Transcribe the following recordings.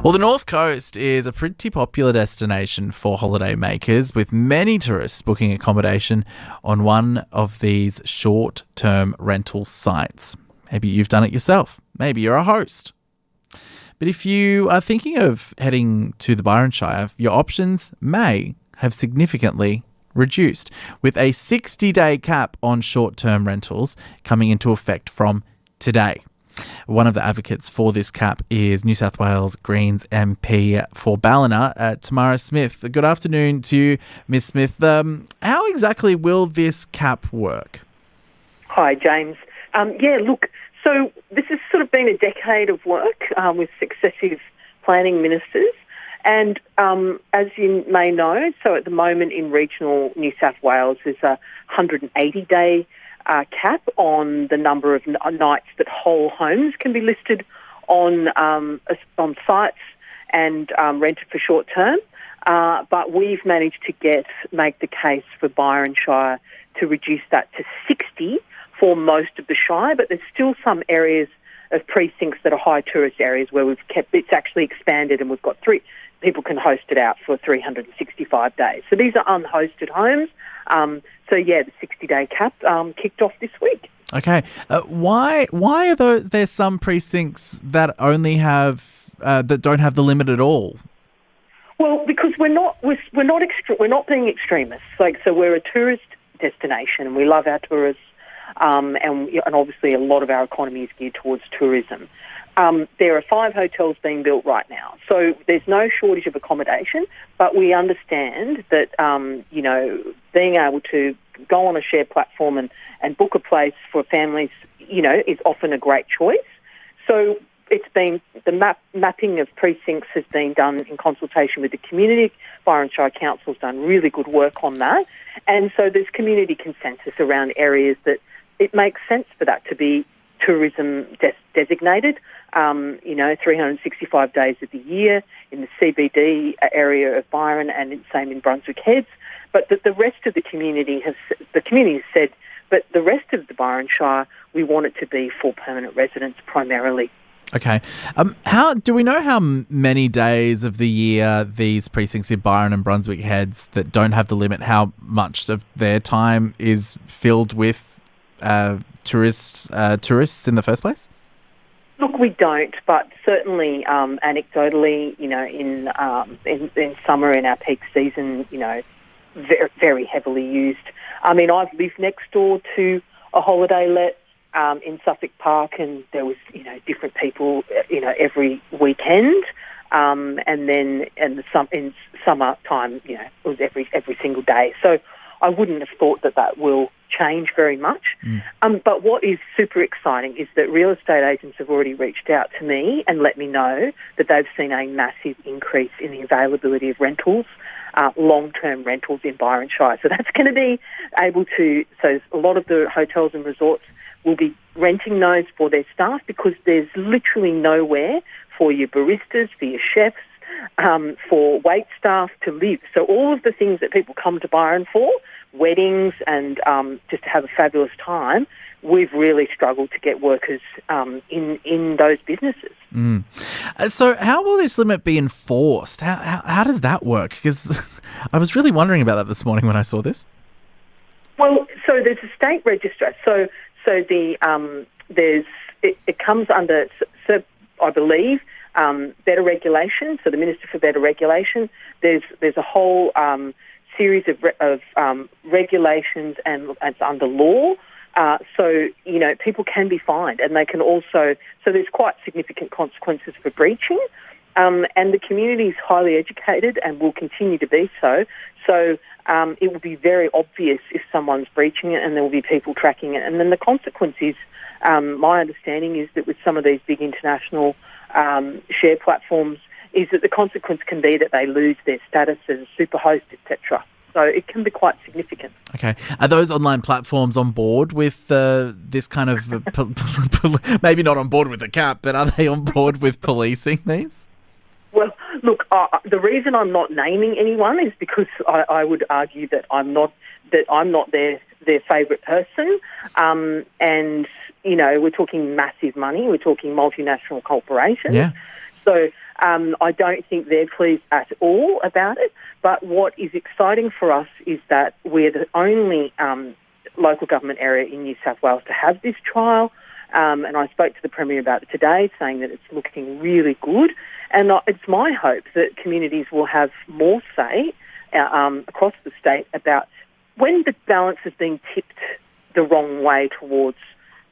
Well, the North Coast is a pretty popular destination for holiday makers, with many tourists booking accommodation on one of these short-term rental sites. Maybe you've done it yourself. Maybe you're a host. But if you are thinking of heading to the Byron Shire, your options may have significantly reduced, with a 60-day cap on short-term rentals coming into effect from today. One of the advocates for this cap is New South Wales Greens MP for Ballina, Tamara Smith. Good afternoon to you, Ms. Smith. How exactly will this cap work? Hi, James. So this has sort of been a decade of work with successive planning ministers. And as you may know, so at the moment in regional New South Wales, there's a 180-day cap on the number of nights that whole homes can be listed on sites and rented for short term. But we've managed to make the case for Byron Shire to reduce that to 60 for most of the Shire, but there's still some areas of precincts that are high tourist areas where it's actually expanded, and we've got people can host it out for 365 days. So these are unhosted homes. The 60-day cap kicked off this week. Okay. Why are there some precincts that only have that don't have the limit at all? Well, because we're not being extremists. So we're a tourist destination, and we love our tourists, and obviously a lot of our economy is geared towards tourism. There are 5 hotels being built right now, so there's no shortage of accommodation, but we understand that, being able to go on a shared platform and book a place for families, is often a great choice. So it's been, the mapping of precincts has been done in consultation with the community. Byron Shire Council's done really good work on that. And so there's community consensus around areas that it makes sense for that to be tourism designated, 365 days of the year in the CBD area of Byron, and same in Brunswick Heads. But the rest of the community has said, but the rest of the Byron Shire, we want it to be for permanent residents primarily. Okay. How do we know how many days of the year these precincts in Byron and Brunswick Heads that don't have the limit, how much of their time is filled with tourists in the first place? Look, we don't, but certainly anecdotally, in summer, in our peak season, very, very heavily used. I mean, I've lived next door to a holiday let in Suffolk Park, and there was, different people, every weekend, and then in summertime, it was every single day. So I wouldn't have thought that will change very much. But what is super exciting is that real estate agents have already reached out to me and let me know that they've seen a massive increase in the availability of rentals, long-term rentals in Byron Shire. So that's going to be so a lot of the hotels and resorts will be renting those for their staff, because there's literally nowhere for your baristas, for your chefs, for wait staff to live. So all of the things that people come to Byron for, weddings and just to have a fabulous time, we've really struggled to get workers in those businesses. So how will this limit be enforced? How does that work? Because I was really wondering about that this morning when I saw this. Well, so there's a state register. So it comes under, I believe, better regulation. So the Minister for Better Regulation. There's a whole series of regulations, and it's under law. So people can be fined, and they can also. So there's quite significant consequences for breaching. And the community is highly educated and will continue to be so. So it will be very obvious if someone's breaching it, and there will be people tracking it. And then the consequence is, my understanding is that with some of these big international share platforms, is that the consequence can be that they lose their status as a superhost, etc. So it can be quite significant. Okay. Are those online platforms on board with this kind of, maybe not on board with the cap, but are they on board with policing these? Well, look, the reason I'm not naming anyone is because I would argue that I'm not their favourite person. And, we're talking massive money. We're talking multinational corporations. Yeah. So I don't think they're pleased at all about it. But what is exciting for us is that we're the only local government area in New South Wales to have this trial. And I spoke to the Premier about it today, saying that it's looking really good. And it's my hope that communities will have more say across the state about when the balance is being tipped the wrong way towards,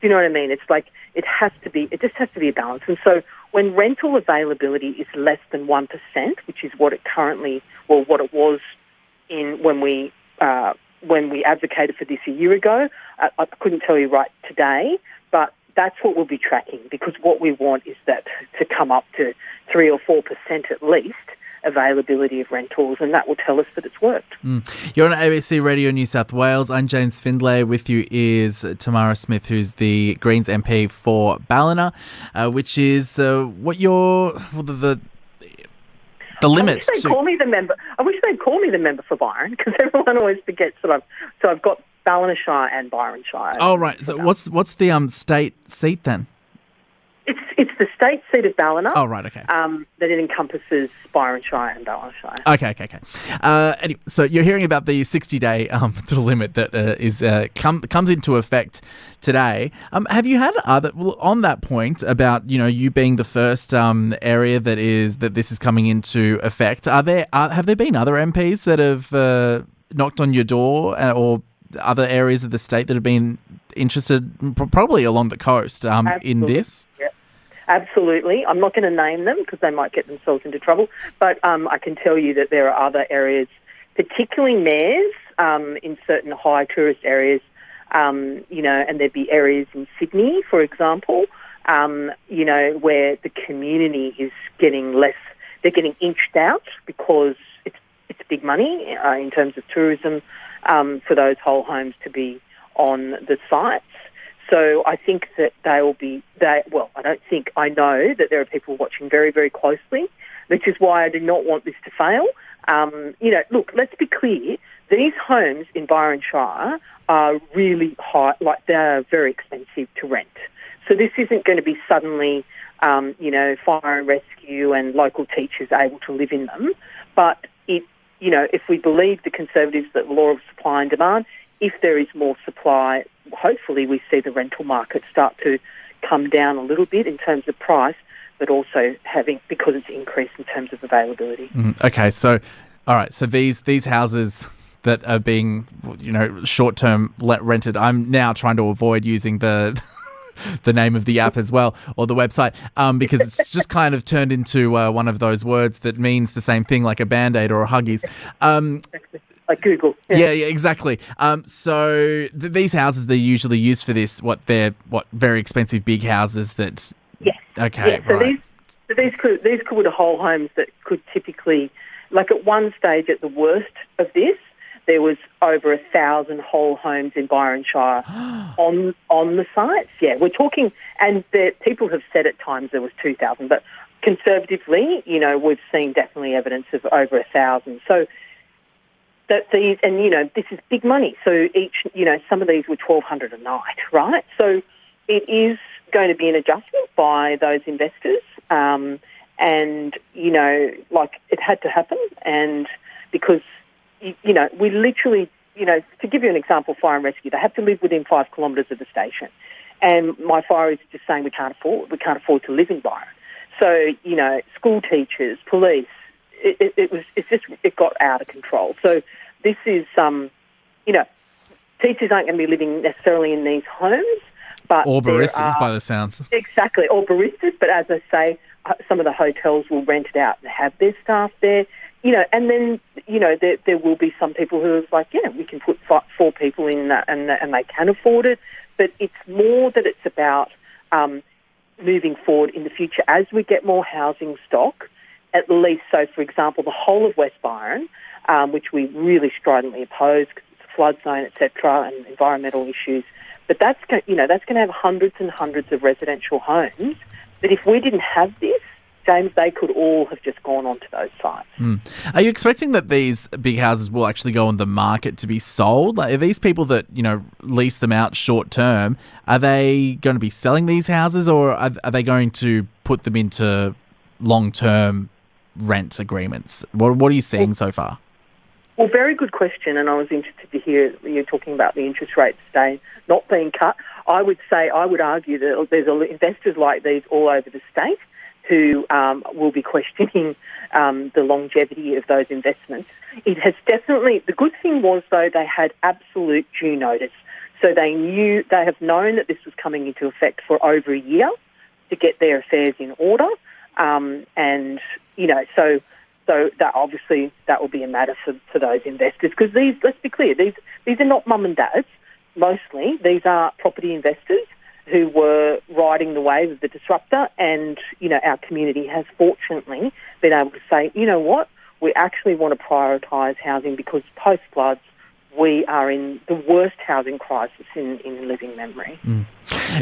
do you know what I mean? It's like it just has to be a balance. And so when rental availability is less than 1%, which is what it was when we advocated for this a year ago, I couldn't tell you right today, but that's what we'll be tracking, because what we want is that to come up to 3 or 4% at least availability of rentals, and that will tell us that it's worked. You're on ABC Radio New South Wales. I'm James Findlay. With you is Tamara Smith, who's the Greens MP for Ballina, which is what the limits. I wish they'd call me the member for Byron, because everyone always forgets that I've got Ballina Shire and Byron Shire. Oh, right. So what's the state seat then? It's the state seat of Ballina. Oh, right, okay. That it encompasses Byron Shire and Ballina Shire. Okay. Anyway, so you're hearing about the 60-day limit that comes into effect today. Have you had on that point about you being the first area that this is coming into effect? Have there been other MPs that have knocked on your door or other areas of the state that have been interested, probably along the coast, in this? Yep. Absolutely. I'm not going to name them because they might get themselves into trouble, but I can tell you that there are other areas, particularly mayors in certain high tourist areas, and there'd be areas in Sydney, for example, where the community is getting less, they're getting inched out because it's big money in terms of tourism for those whole homes to be on the sites. So I think that I know that there are people watching very, very closely, which is why I do not want this to fail. Look, let's be clear. These homes in Byron Shire are really high, like they're very expensive to rent. So this isn't going to be suddenly, fire and rescue and local teachers able to live in them. But if we believe the Conservatives that the law of supply and demand, if there is more supply, hopefully we see the rental market start to come down a little bit in terms of price, but also because it's increased in terms of availability. Okay, so all right, so these houses that are being short-term rented, I'm now trying to avoid using the name of the app as well, or the website, because it's just kind of turned into one of those words that means the same thing, like a Band-Aid or a Huggies. Like Google. Yeah, exactly. So these houses, they're usually used for this. They're very expensive big houses that... Yes. Okay, yes. So right. These could be whole homes that could typically, like at one stage at the worst of this, there was over 1,000 whole homes in Byron Shire on the sites. Yeah, we're talking, and people have said at times there was 2,000, but conservatively, we've seen definitely evidence of over 1,000. So this is big money. So each, some of these were $1,200 a night, right? So it is going to be an adjustment by those investors, and it had to happen, and because. We literally, to give you an example, fire and rescue, they have to live within 5 kilometres of the station. And my fire is just saying we can't afford to live in Byron. So, school teachers, police, it got out of control. So this is, teachers aren't going to be living necessarily in these homes, but or baristas by the sounds. Exactly, or baristas, but as I say, some of the hotels will rent it out and have their staff there. And then, there will be some people who are like, we can put 4 people in that and they can afford it. But it's more that it's about moving forward in the future as we get more housing stock, at least. So, for example, the whole of West Byron, which we really stridently oppose because it's a flood zone, etc., and environmental issues. But that's going to have hundreds and hundreds of residential homes. But if we didn't have this, James, they could all have just gone onto those sites. Are you expecting that these big houses will actually go on the market to be sold? Like, are these people that, lease them out short term, are they going to be selling these houses, or are they going to put them into long-term rent agreements? What are you seeing so far? Well, very good question, and I was interested to hear you talking about the interest rates today not being cut. I would argue that there's investors like these all over the state who will be questioning the longevity of those investments. It has definitely, the good thing was, though, they had absolute due notice. So they have known that this was coming into effect for over a year to get their affairs in order. So that obviously that will be a matter for those investors, because let's be clear, these are not mum and dads. Mostly, these are property investors who were riding the wave of the disruptor, and our community has fortunately been able to say, you know what, we actually want to prioritise housing, because post floods we are in the worst housing crisis in living memory.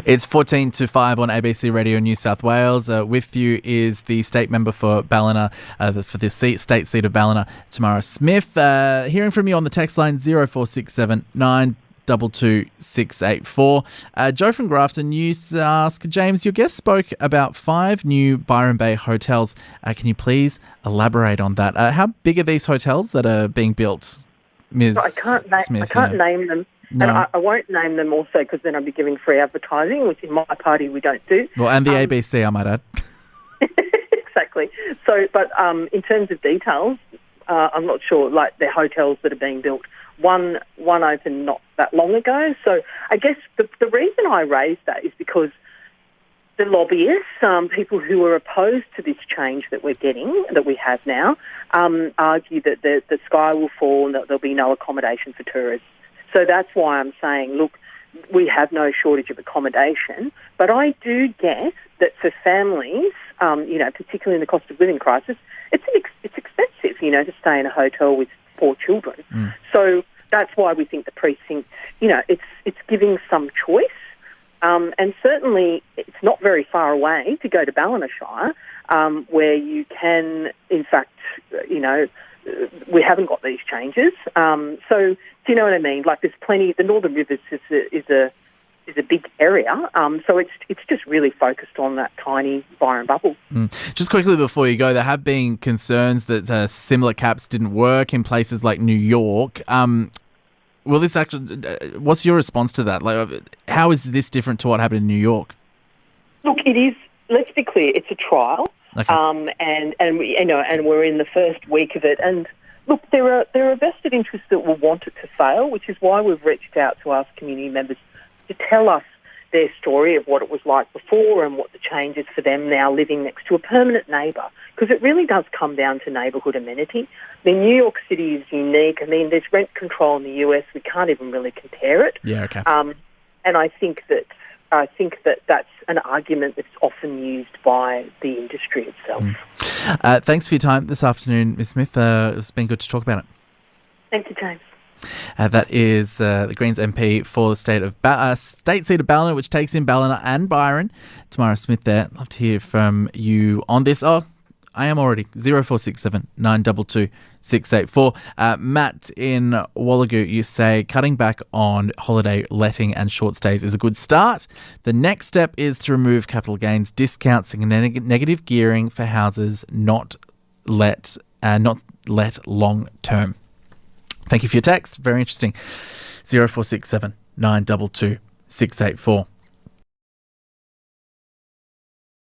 It's 14 to 5 on ABC Radio New South Wales. With you is the state member for Ballina, for the state seat of Ballina, Tamara Smith. Hearing from you on the text line 0467 922 684. Joe from Grafton, you ask, James, your guest spoke about 5 new Byron Bay hotels. Can you please elaborate on that? How big are these hotels that are being built, Ms. Smith? I can't name them. No. And I won't name them also, because then I'll be giving free advertising, which in my party we don't do. Well, and the ABC, I might add. Exactly. So, but in terms of details, I'm not sure, like the hotels that are being built. One opened not that long ago. So I guess the reason I raised that is because the lobbyists, people who are opposed to this change that we have now, argue that the sky will fall and that there'll be no accommodation for tourists. So that's why I'm saying, look, we have no shortage of accommodation, but I do get that for families, particularly in the cost of living crisis, it's expensive, to stay in a hotel with 4 children. So that's why we think the precinct, it's giving some choice. And certainly it's not very far away to go to Ballina Shire, where you can, in fact, we haven't got these changes. So do you know what I mean? Like, there's plenty. The Northern Rivers is a big area. So it's just really focused on that tiny Byron bubble. Just quickly before you go, there have been concerns that similar caps didn't work in places like New York. Will this actually? What's your response to that? Like, how is this different to what happened in New York? Look, it is. Let's be clear. It's a trial. Okay. And we're in the first week of it. And look, there are vested interests that will want it to fail, which is why we've reached out to our community members to tell us their story of what it was like before and what the change is for them now living next to a permanent neighbour. Because it really does come down to neighbourhood amenity. I mean, New York City is unique. I mean, there's rent control in the US. We can't even really compare it. Yeah, okay. And I think that that's an argument that's often used by the industry itself. Thanks for your time this afternoon, Ms. Smith. It's been good to talk about it. Thank you, James. That is the Greens MP for the state seat of Ballina, which takes in Ballina and Byron. Tamara Smith there. Love to hear from you on this. Oh, I am already. 0467 922 684. Matt in Wallagoot, you say cutting back on holiday letting and short stays is a good start. The next step is to remove capital gains discounts and negative gearing for houses not let long term. Thank you for your text. Very interesting. 0467 922 684.